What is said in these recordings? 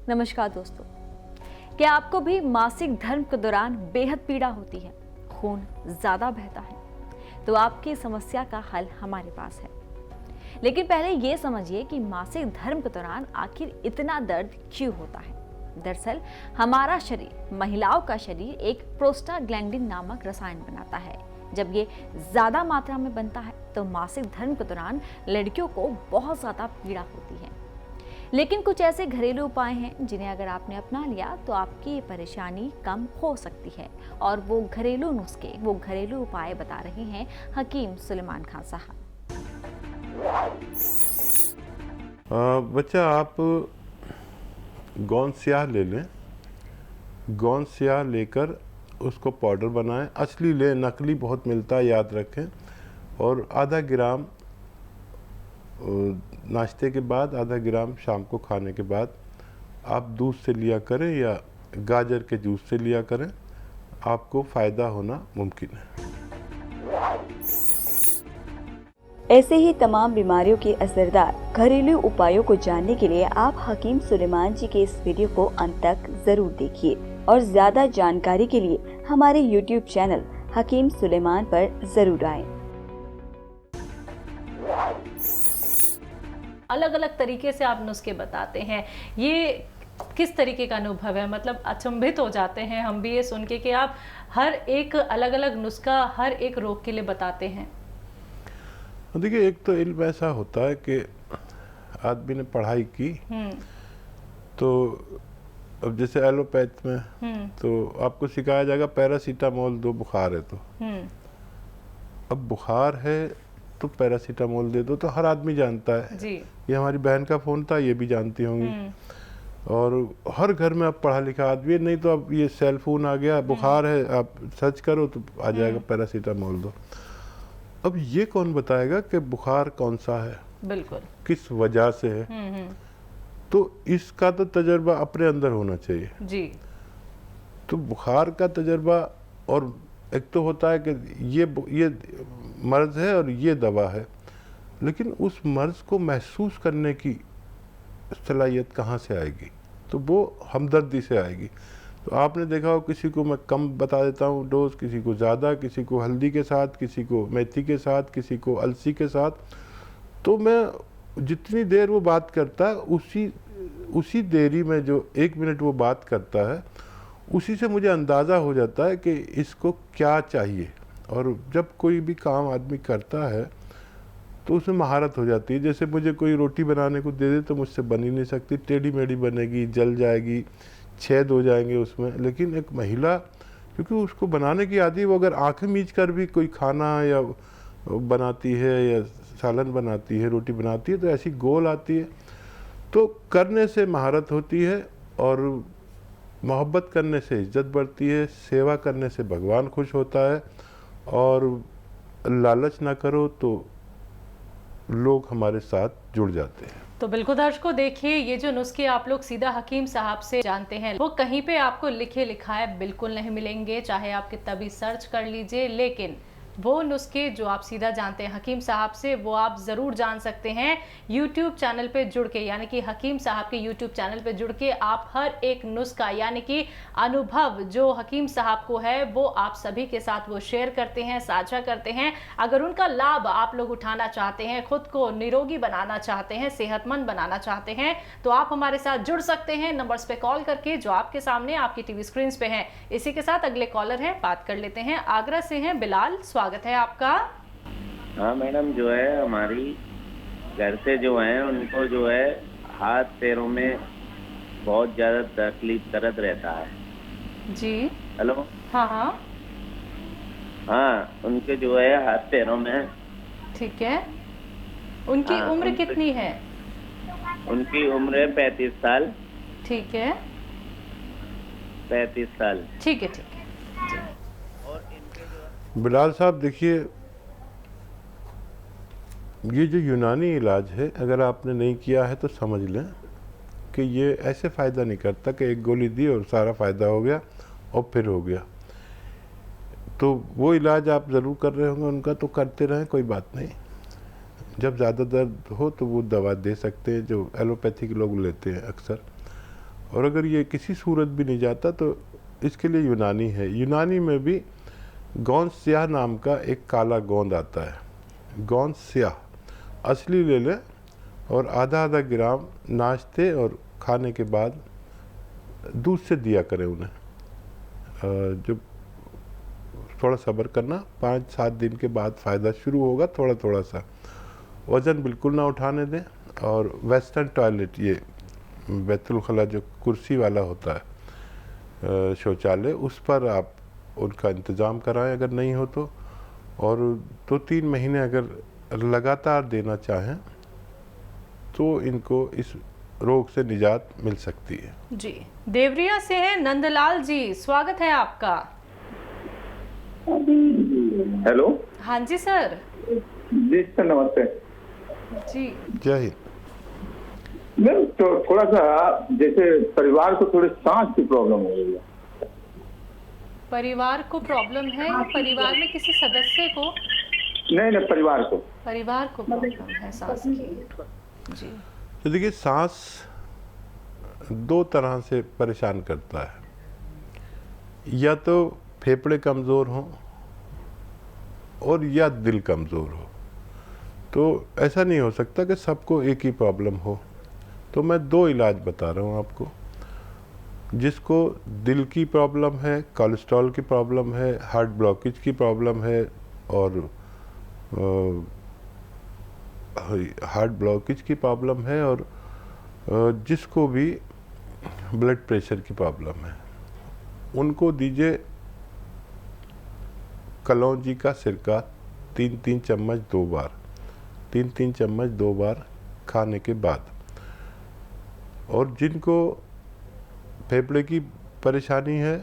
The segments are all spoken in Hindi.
नमस्कार दोस्तों। क्या आपको भी मासिक धर्म के दौरान बेहद पीड़ा होती है, खून ज्यादा बहता है? तो आपकी समस्या का हल हमारे पास है। लेकिन पहले ये समझिए कि मासिक धर्म के दौरान आखिर इतना दर्द क्यों होता है। दरअसल हमारा शरीर, महिलाओं का शरीर एक प्रोस्टाग्लैंडिन नामक रसायन बनाता है। जब ये ज्यादा मात्रा में बनता है तो मासिक धर्म के दौरान लड़कियों को बहुत ज्यादा पीड़ा होती है। लेकिन कुछ ऐसे घरेलू उपाय हैं जिन्हें अगर आपने अपना लिया तो आपकी ये परेशानी कम हो सकती है। और वो घरेलू नुस्खे, वो घरेलू उपाय बता रहे हैं हकीम सुलेमान खान साहब। बच्चा, आप गोंद स्याह ले लें। गोंद स्याह लेकर उसको पाउडर बनाएं। असली लें, नकली बहुत मिलता है, याद रखें। और आधा ग्राम नाश्ते के बाद, आधा ग्राम शाम को खाने के बाद आप दूध से लिया करें या गाजर के जूस से लिया करें, आपको फ़ायदा होना मुमकिन है। ऐसे ही तमाम बीमारियों के असरदार घरेलू उपायों को जानने के लिए आप हकीम सुलेमान जी के इस वीडियो को अंत तक जरूर देखिए और ज्यादा जानकारी के लिए हमारे YouTube चैनल हकीम सुलेमान पर जरूर आएं। अलग अलग तरीके से आप नुस्खे बताते हैं, ये किस तरीके का अनुभव है? मतलब अचंभित हो जाते हैं हम भी ये सुन के कि आप हर एक अलग अलग नुस्खा हर एक रोग के लिए बताते हैं। देखिए, एक तो इल्म ऐसा होता है कि आदमी ने पढ़ाई की तो अब जैसे एलोपैथ में तो आपको सिखाया जाएगा पैरासीटामोल दो, बुखार है तो। अब बुखार है तो पैरासीटामोल दे दो, तो हर आदमी जानता है जी। ये हमारी बहन का फ़ोन था, ये भी जानती होंगी। और हर घर में अब पढ़ा लिखा आदमी है, नहीं तो अब ये सेल फोन आ गया, बुखार है आप सर्च करो तो आ जाएगा पैरासीटामोल दो। अब ये कौन बताएगा कि बुखार कौन सा है, बिल्कुल किस वजह से है? तो इसका तो तजर्बा अपने अंदर होना चाहिए जी। तो बुखार का तजर्बा, और एक तो होता है कि ये मर्ज है और ये दवा है, लेकिन उस मर्ज को महसूस करने की सलाहियत कहाँ से आएगी? तो वो हमदर्दी से आएगी। तो आपने देखा हो, किसी को मैं कम बता देता हूँ डोज, किसी को ज़्यादा, किसी को हल्दी के साथ, किसी को मेथी के साथ, किसी को अलसी के साथ। तो मैं जितनी देर वो बात करता है उसी देरी में जो 1 मिनट वो बात करता है, उसी से मुझे अंदाज़ा हो जाता है कि इसको क्या चाहिए। और जब कोई भी काम आदमी करता है तो उसमें महारत हो जाती है। जैसे मुझे कोई रोटी बनाने को दे दे तो मुझसे बन ही नहीं सकती, टेढ़ी मेढ़ी बनेगी, जल जाएगी, छेद हो जाएंगे उसमें। लेकिन एक महिला, क्योंकि उसको बनाने की आदि, वो अगर आंखें मीच कर भी कोई खाना या बनाती है या सालन बनाती है, रोटी बनाती है, तो ऐसी गोल आती है। तो करने से महारत होती है, और मोहब्बत करने से इज्जत बढ़ती है, सेवा करने से भगवान खुश होता है, और लालच ना करो तो लोग हमारे साथ जुड़ जाते हैं। तो बिल्कुल दर्शकों, देखिए ये जो नुस्खे आप लोग सीधा हकीम साहब से जानते हैं, वो कहीं पे आपको लिखे लिखाए बिल्कुल नहीं मिलेंगे, चाहे आप कितना भी सर्च कर लीजिए। लेकिन वो नुस्खे जो आप सीधा जानते हैं हकीम साहब से, वो आप ज़रूर जान सकते हैं YouTube चैनल पे जुड़ के। यानी कि हकीम साहब के YouTube चैनल पे जुड़ के आप हर एक नुस्खा, यानी कि अनुभव जो हकीम साहब को है, वो आप सभी के साथ वो शेयर करते हैं, साझा करते हैं। अगर उनका लाभ आप लोग उठाना चाहते हैं, खुद को निरोगी बनाना चाहते हैं, सेहतमंद बनाना चाहते हैं, तो आप हमारे साथ जुड़ सकते हैं नंबर्स पे कॉल करके जो आपके सामने आपकी टीवी स्क्रीन पे हैं। इसी के साथ अगले कॉलर हैं, बात कर लेते हैं। आगरा से हैं बिलाल, स्वागत है आपका। हाँ मैडम, जो है हमारी घर से जो है उनको जो है हाथ पैरों में बहुत ज़्यादा तकलीफ, दर्द रहता है जी। हेलो, हाँ हाँ हाँ, उनके जो है हाथ पैरों में। ठीक है, उनकी उम्र कितनी है? उनकी उम्र है 35 साल। ठीक है, 35 साल। ठीक है, ठीक है। बिलाल साहब, देखिए, ये जो यूनानी इलाज है, अगर आपने नहीं किया है तो समझ लें कि ये ऐसे फ़ायदा नहीं करता कि एक गोली दी और सारा फ़ायदा हो गया और फिर हो गया। तो वो इलाज आप ज़रूर कर रहे होंगे उनका, तो करते रहें, कोई बात नहीं। जब ज़्यादा दर्द हो तो वो दवा दे सकते हैं जो एलोपैथिक लोग लेते हैं अक्सर। और अगर ये किसी सूरत भी नहीं जाता तो इसके लिए यूनानी है। यूनानी में भी गोंद स्याह नाम का एक काला गोंद आता है। गोंद स्याह असली ले लें और आधा आधा ग्राम नाश्ते और खाने के बाद दूध से दिया करें उन्हें। जब थोड़ा सब्र करना, 5-7 दिन के बाद फ़ायदा शुरू होगा थोड़ा थोड़ा सा। वज़न बिल्कुल ना उठाने दें। और वेस्टर्न टॉयलेट, ये बैतुल खला जो कुर्सी वाला होता है शौचालय, उस पर आप उनका इंतज़ाम कराएं अगर नहीं हो तो। और 2-3 महीने अगर लगातार देना चाहें तो इनको इस रोग से निजात मिल सकती है। जी, देवरिया से हैं नंदलाल जी, स्वागत है आपका। हेलो। हाँ जी सर। जी सर, नमस्ते जी। जय हिंद। मैम, तो थोड़ा सा जैसे परिवार को थोड़ी सांस की प्रॉब्लम हो रही है। परिवार को प्रॉब्लम है या परिवार में किसी सदस्य को? नहीं, परिवार को प्रॉब्लम है सांस की। जी। तो देखिए, सांस 2 तरह से परेशान करता है। या तो फेफड़े कमज़ोर हों और या दिल कमज़ोर हो। तो ऐसा नहीं हो सकता कि सबको एक ही प्रॉब्लम हो। तो मैं 2 इलाज बता रहा हूँ आपको। जिसको दिल की प्रॉब्लम है, कोलेस्ट्रॉल की प्रॉब्लम है, हार्ट ब्लॉकेज की प्रॉब्लम है और हार्ट ब्लॉकेज की प्रॉब्लम है और जिसको भी ब्लड प्रेशर की प्रॉब्लम है, उनको दीजिए कलौंजी का सिरका 3-3 चम्मच 2 बार, 3-3 चम्मच 2 बार खाने के बाद। और जिनको फेफड़े की परेशानी है,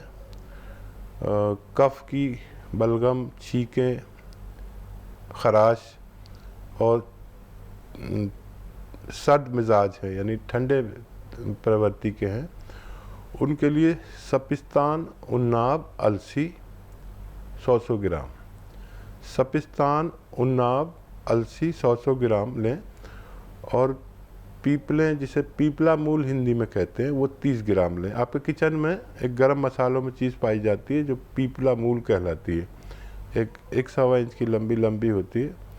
कफ की, बलगम, छींकें, खराश और सर्द मिजाज है यानी ठंडे प्रवृत्ति के हैं, उनके लिए सपिस्तान, उन्नाब, अलसी 100 ग्राम, सपिस्तान, उन्नाब, अलसी 100 ग्राम लें। और पीपलें, जिसे पीपला मूल हिंदी में कहते हैं, वो 30 ग्राम लें। आपके किचन में एक गरम मसालों में चीज़ पाई जाती है जो पीपला मूल कहलाती है, एक 1.25 इंच की लंबी होती है।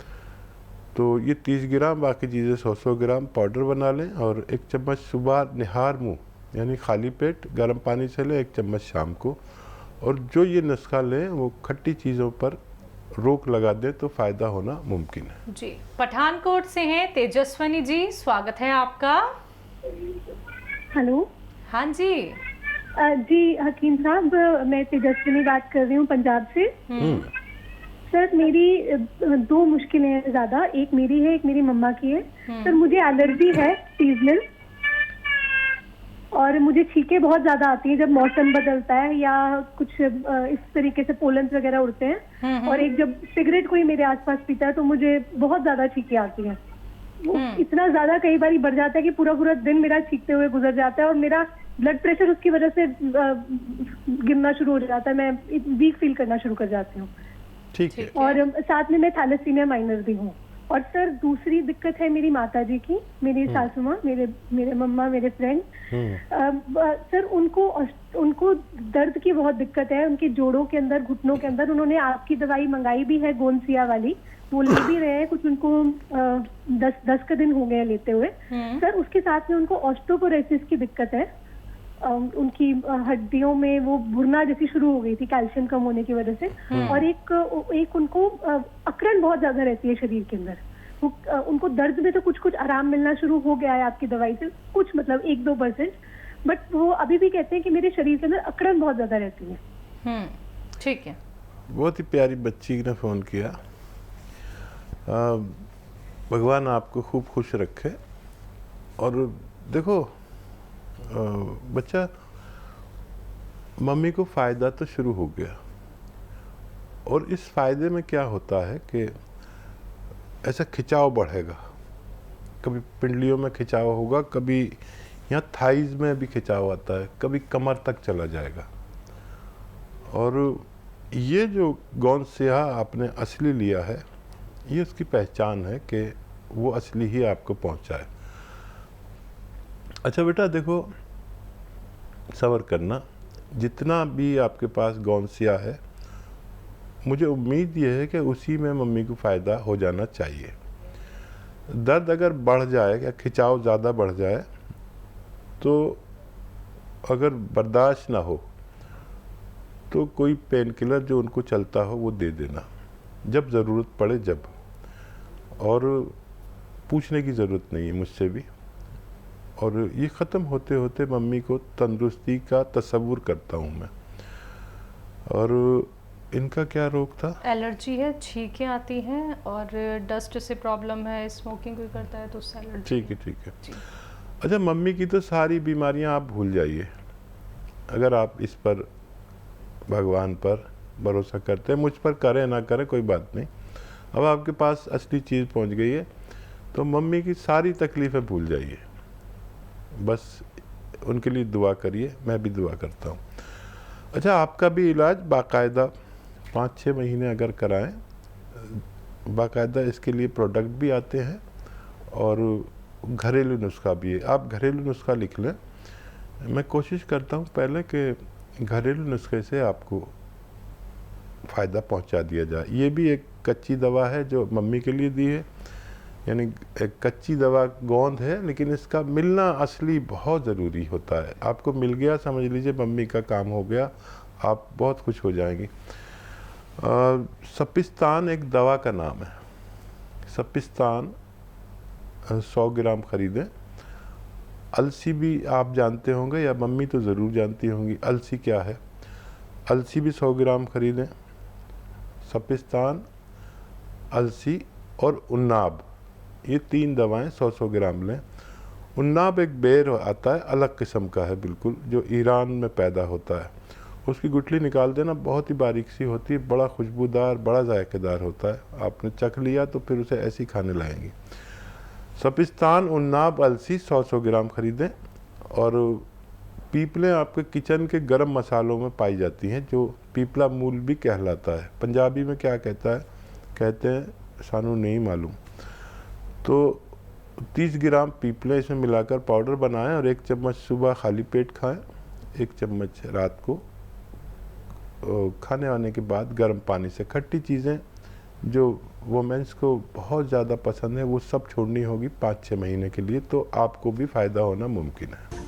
तो ये 30 ग्राम, बाकी चीज़ें 100 ग्राम पाउडर बना लें। और 1 चम्मच सुबह निहार मुँह यानी खाली पेट गर्म पानी से लें, 1 चम्मच शाम को। और जो ये नुस्खा लें वो खट्टी चीज़ों पर रोक लगा दे तो फ़ायदा होना मुमकिन है। जी, पठानकोट से हैं तेजस्वनी जी, स्वागत है आपका। हेलो। हाँ जी। जी हकीम साहब, मैं तेजस्वनी बात कर रही हूँ पंजाब से। सर, मेरी 2 मुश्किलें हैं ज़्यादा। एक मेरी है, एक मेरी मम्मा की है। सर, मुझे एलर्जी है सीजनल और मुझे छींकें बहुत ज़्यादा आती हैं जब मौसम बदलता है या कुछ इस तरीके से पोलन्स वगैरह उड़ते हैं। और एक जब सिगरेट कोई मेरे आसपास पीता है तो मुझे बहुत ज़्यादा छींकें आती हैं। वो इतना ज़्यादा कई बार बढ़ जाता है कि पूरा पूरा दिन मेरा छींकते हुए गुजर जाता है और मेरा ब्लड प्रेशर उसकी वजह से गिरना शुरू हो जाता है। मैं वीक फील करना शुरू कर जाती हूँ। ठीक है। और साथ में मैं थैलेसीमिया माइनर भी हूँ। और सर, दूसरी दिक्कत है मेरी माता जी की, मेरी सासू माँ, मेरे मम्मा, मेरे फ्रेंड। सर, उनको दर्द की बहुत दिक्कत है, उनके जोड़ों के अंदर, घुटनों के अंदर। उन्होंने आपकी दवाई मंगाई भी है, गोंसिया वाली, वो ले भी रहे हैं कुछ। उनको 10 का दिन हो गए लेते हुए। सर, उसके साथ में उनको ऑस्टियोपोरोसिस की दिक्कत है। उनकी हड्डियों में वो भुरना जैसी शुरू हो गई थी कैल्शियम कम होने की वजह से। और एक उनको अकड़न बहुत ज्यादा रहती है शरीर के अंदर। उनको दर्द में तो कुछ आराम मिलना शुरू हो गया है आपकी दवाई से, कुछ मतलब 1-2%। बट वो अभी भी कहते हैं कि मेरे शरीर के अंदर अकड़न बहुत ज्यादा रहती है। ठीक है। बहुत ही प्यारी बच्ची ने फ़ोन किया। भगवान आपको खूब खुश रखे। और देखो, बच्चा, मम्मी को फ़ायदा तो शुरू हो गया और इस फ़ायदे में क्या होता है कि ऐसा खिंचाव बढ़ेगा। कभी पिंडलियों में खिंचाव होगा, कभी यहाँ थाइज में भी खिंचाव आता है, कभी कमर तक चला जाएगा। और ये जो गोंद स्याह आपने असली लिया है, ये उसकी पहचान है कि वो असली ही आपको पहुँचाए। अच्छा बेटा, देखो, सब्र करना। जितना भी आपके पास गौनसिया है, मुझे उम्मीद ये है कि उसी में मम्मी को फ़ायदा हो जाना चाहिए। दर्द अगर बढ़ जाए या खिंचाव ज़्यादा बढ़ जाए तो अगर बर्दाश्त ना हो तो कोई पेन किलर जो उनको चलता हो वो दे देना, जब ज़रूरत पड़े जब। और पूछने की ज़रूरत नहीं है मुझसे भी। और ये ख़त्म होते होते मम्मी को तंदुरुस्ती का तसव्वुर करता हूँ मैं। और इनका क्या रोग था? एलर्जी है, छींकें आती हैं और डस्ट से प्रॉब्लम है, स्मोकिंग कोई करता है तो उससे एलर्जी। ठीक है, ठीक है। अच्छा, मम्मी की तो सारी बीमारियां आप भूल जाइए। अगर आप इस पर भगवान पर भरोसा करते हैं, मुझ पर करें ना करें कोई बात नहीं। अब आपके पास असली चीज़ पहुंच गई है तो मम्मी की सारी तकलीफ़ें भूल जाइए। बस उनके लिए दुआ करिए, मैं भी दुआ करता हूँ। अच्छा, आपका भी इलाज बाकायदा 5-6 महीने अगर कराएं, बाकायदा इसके लिए प्रोडक्ट भी आते हैं और घरेलू नुस्खा भी है। आप घरेलू नुस्खा लिख लें। मैं कोशिश करता हूँ पहले कि घरेलू नुस्खे से आपको फ़ायदा पहुँचा दिया जाए। ये भी एक कच्ची दवा है जो मम्मी के लिए दी है, यानी एक कच्ची दवा गोंद है, लेकिन इसका मिलना असली बहुत ज़रूरी होता है। आपको मिल गया, समझ लीजिए मम्मी का काम हो गया, आप बहुत खुश हो जाएंगी। सपिस्तान एक दवा का नाम है। सपिस्तान 100 ग्राम खरीदें। अलसी भी आप जानते होंगे, या मम्मी तो ज़रूर जानती होंगी अलसी क्या है। अलसी भी 100 ग्राम खरीदें। सपिस्तान, अलसी और उन्नाब, ये 3 दवाएं 100-100 ग्राम लें। उन्नाब एक बेर आता है, अलग किस्म का है बिल्कुल, जो ईरान में पैदा होता है। उसकी गुठली निकाल देना, बहुत ही बारीक सी होती है, बड़ा खुशबूदार, बड़ा जायकेदार होता है। आपने चख लिया तो फिर उसे ऐसी खाने लाएंगी। सपिस्तान, उन्नाब, अलसी 100-100 ग्राम खरीदें। और पीपलें आपके किचन के गरम मसालों में पाई जाती हैं, जो पीपला मूल भी कहलाता है। पंजाबी में क्या कहता है, कहते हैं सानू नहीं मालूम। तो 30 ग्राम पीपलें इसमें मिलाकर पाउडर बनाएं और 1 चम्मच सुबह खाली पेट खाएं, 1 चम्मच रात को। खाने आने के बाद गर्म पानी से खट्टी चीज़ें जो वोमेंस को बहुत ज़्यादा पसंद है वो सब छोड़नी होगी 5-6 महीने के लिए, तो आपको भी फ़ायदा होना मुमकिन है।